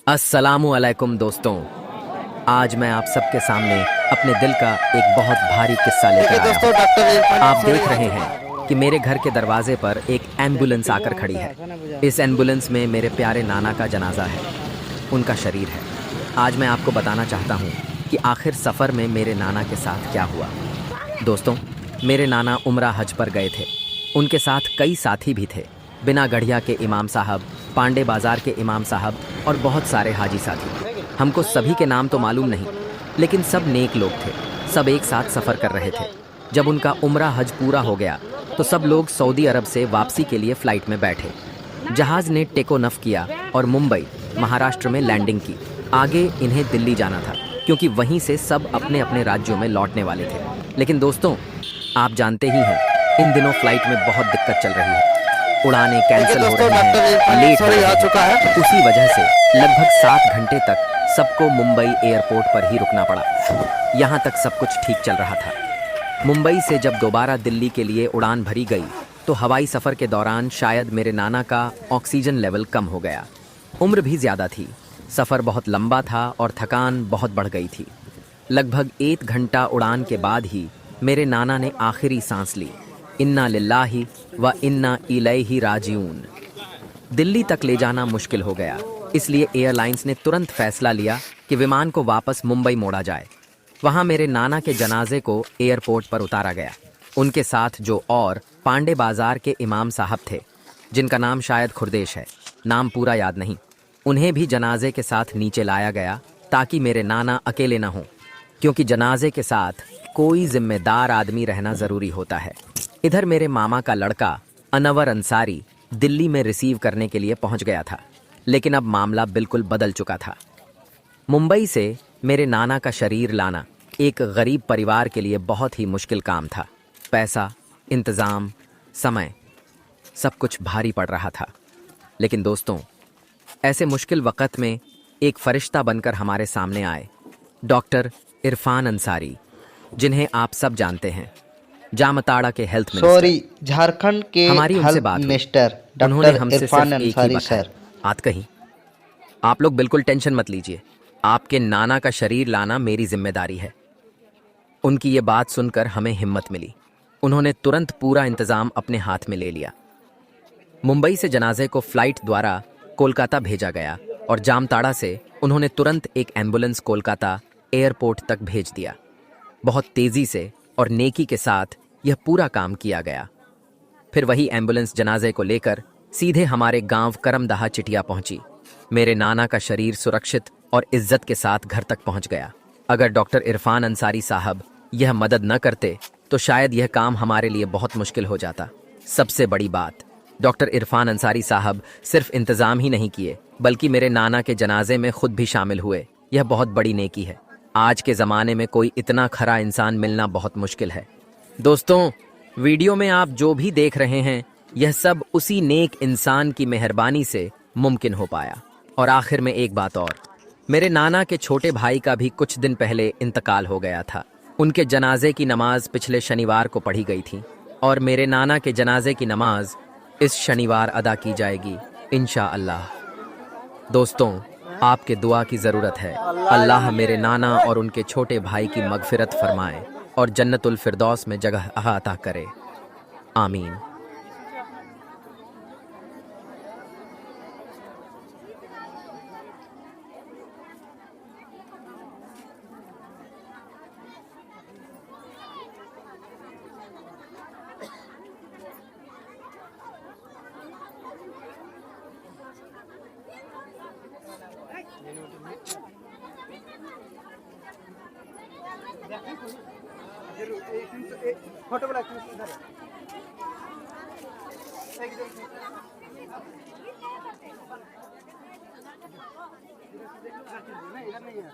अस्सलामु अलैकुम दोस्तों। आज मैं आप सबके सामने अपने दिल का एक बहुत भारी किस्सा लेकर आया हूं। डॉक्टर आप देख रहे हैं कि मेरे घर के दरवाजे पर एक एम्बुलेंस आकर खड़ी है। इस एम्बुलेंस में मेरे प्यारे नाना का जनाजा है, उनका शरीर है। आज मैं आपको बताना चाहता हूं कि आखिर सफ़र में मेरे नाना के साथ क्या हुआ। दोस्तों, मेरे नाना उम्रा हज पर गए थे। उनके साथ कई साथी भी थे। बिना गढ़िया के इमाम साहब, पांडे बाजार के इमाम साहब और बहुत सारे हाजी साथी। हमको सभी के नाम तो मालूम नहीं, लेकिन सब नेक लोग थे। सब एक साथ सफ़र कर रहे थे। जब उनका उम्रा हज पूरा हो गया तो सब लोग सऊदी अरब से वापसी के लिए फ़्लाइट में बैठे। जहाज़ ने टेकोनफ किया और मुंबई, महाराष्ट्र में लैंडिंग की। आगे इन्हें दिल्ली जाना था, क्योंकि वहीं से सब अपने अपने राज्यों में लौटने वाले थे। लेकिन दोस्तों, आप जानते ही हैं, इन दिनों फ्लाइट में बहुत दिक्कत चल रही है। उड़ानें कैंसिल हो रही हैं, लेट हो रही हैं। उसी वजह से लगभग 7 घंटे तक सबको मुंबई एयरपोर्ट पर ही रुकना पड़ा। यहाँ तक सब कुछ ठीक चल रहा था। मुंबई से जब दोबारा दिल्ली के लिए उड़ान भरी गई तो हवाई सफ़र के दौरान शायद मेरे नाना का ऑक्सीजन लेवल कम हो गया। उम्र भी ज़्यादा थी, सफ़र बहुत लंबा था और थकान बहुत बढ़ गई थी। लगभग 1 घंटा उड़ान के बाद ही मेरे नाना ने आखिरी सांस ली। इन्ना लिल्लाही व इन्ना इलैहि राजिऊन। दिल्ली तक ले जाना मुश्किल हो गया, इसलिए एयरलाइंस ने तुरंत फैसला लिया कि विमान को वापस मुंबई मोड़ा जाए। वहां मेरे नाना के जनाजे को एयरपोर्ट पर उतारा गया। उनके साथ जो और पांडे बाजार के इमाम साहब थे, जिनका नाम शायद खुरदेश है, नाम पूरा याद नहीं, उन्हें भी जनाजे के साथ नीचे लाया गया ताकि मेरे नाना अकेले न हों, क्योंकि जनाजे के साथ कोई जिम्मेदार आदमी रहना ज़रूरी होता है। इधर मेरे मामा का लड़का अनवर अंसारी दिल्ली में रिसीव करने के लिए पहुंच गया था, लेकिन अब मामला बिल्कुल बदल चुका था। मुंबई से मेरे नाना का शरीर लाना एक गरीब परिवार के लिए बहुत ही मुश्किल काम था। पैसा, इंतज़ाम, समय, सब कुछ भारी पड़ रहा था। लेकिन दोस्तों, ऐसे मुश्किल वक़्त में एक फरिश्ता बनकर हमारे सामने आए डॉक्टर इरफान अंसारी, जिन्हें आप सब जानते हैं, जामताड़ा के हेल्थ मिनिस्टर। झारखंड के हमारी उनसे बात हुई। मिनिस्टर उन्होंने डॉक्टर हमसे इरफान सिर्फ एक ही अंसारी बताया, सर। बात कही, आप लोग बिल्कुल टेंशन मत लीजिए, आपके नाना का शरीर लाना मेरी जिम्मेदारी है। उनकी ये बात सुनकर हमें हिम्मत मिली। उन्होंने तुरंत पूरा इंतजाम अपने हाथ में ले लिया। मुंबई से जनाजे को फ्लाइट द्वारा कोलकाता भेजा गया और जामताड़ा से उन्होंने तुरंत एक एम्बुलेंस कोलकाता एयरपोर्ट तक भेज दिया। बहुत तेजी से और नेकी के साथ यह पूरा काम किया गया। फिर वही एम्बुलेंस जनाजे को लेकर सीधे हमारे गांव करमदहा चिटिया पहुंची। मेरे नाना का शरीर सुरक्षित और इज्जत के साथ घर तक पहुंच गया। अगर डॉक्टर इरफान अंसारी साहब यह मदद न करते तो शायद यह काम हमारे लिए बहुत मुश्किल हो जाता। सबसे बड़ी बात, डॉक्टर इरफान अंसारी साहब सिर्फ इंतजाम ही नहीं किए, बल्कि मेरे नाना के जनाजे में खुद भी शामिल हुए। यह बहुत बड़ी नेकी है। आज के ज़माने में कोई इतना खरा इंसान मिलना बहुत मुश्किल है। दोस्तों, वीडियो में आप जो भी देख रहे हैं, यह सब उसी नेक इंसान की मेहरबानी से मुमकिन हो पाया। और आखिर में एक बात और, मेरे नाना के छोटे भाई का भी कुछ दिन पहले इंतकाल हो गया था। उनके जनाजे की नमाज पिछले शनिवार को पढ़ी गई थी और मेरे नाना के जनाजे की नमाज इस शनिवार अदा की जाएगी इंशाअल्लाह। दोस्तों, आपके दुआ की ज़रूरत है। अल्लाह मेरे नाना और उनके छोटे भाई की मगफिरत फरमाए और जन्नतुल फिरदौस में जगह अता करे। आमीन। फोटो बना इधर नहीं है।